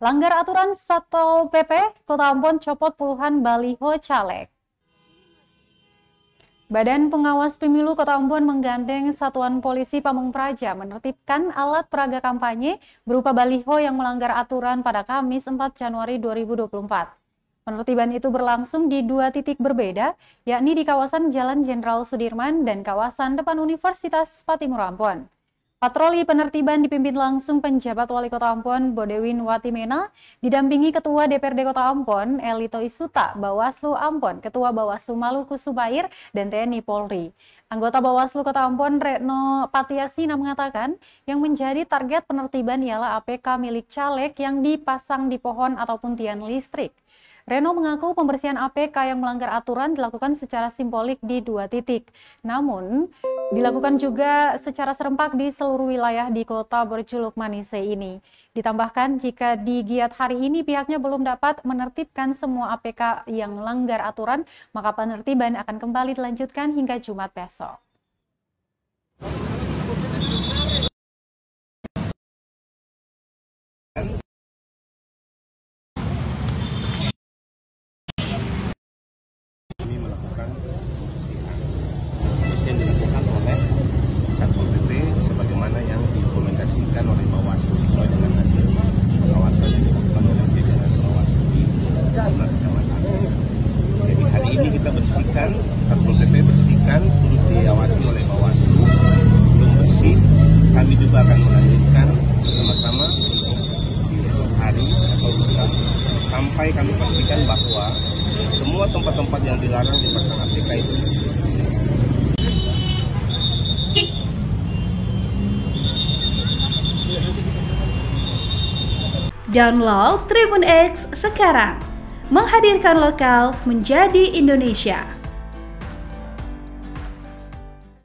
Langgar aturan Satpol PP, Kota Ambon copot puluhan baliho caleg. Badan Pengawas Pemilu Kota Ambon menggandeng Satuan Polisi Pamung Praja menertibkan alat peraga kampanye berupa baliho yang melanggar aturan pada Kamis 4 Januari 2024. Penertiban itu berlangsung di dua titik berbeda, yakni di kawasan Jalan Jenderal Sudirman dan kawasan depan Universitas Patimura Ambon. Patroli penertiban dipimpin langsung penjabat Wali Kota Ambon, Bodewin Watimena, didampingi Ketua DPRD Kota Ambon, Elito Isuta, Bawaslu Ambon, Ketua Bawaslu Maluku Subair, dan TNI Polri. Anggota Bawaslu Kota Ambon, Retno Patiasina mengatakan, yang menjadi target penertiban ialah APK milik caleg yang dipasang di pohon ataupun tiang listrik. Reno mengaku pembersihan APK yang melanggar aturan dilakukan secara simbolik di dua titik. Namun, dilakukan juga secara serempak di seluruh wilayah di kota berjuluk Manise ini. Ditambahkan, jika di giat hari ini pihaknya belum dapat menertibkan semua APK yang melanggar aturan, maka penertiban akan kembali dilanjutkan hingga Jumat besok. Dilakukan oleh Satpol PP sebagaimana yang diimplementasikan oleh Bawaslu sesuai dengan hasil pengawasan yang dilakukan oleh jajaran Bawaslu di sejumlah kecamatan. Jadi hari ini kita bersihkan, Satpol PP bersihkan, turut diawasi oleh Bawaslu. Belum bersih, kami juga akan melanjutkan bersama-sama di esok hari atau lusa sampai kami pastikan bahwa semua tempat-tempat yang dilarang dipasang APK itu Download Tribun X sekarang, menghadirkan lokal menjadi Indonesia.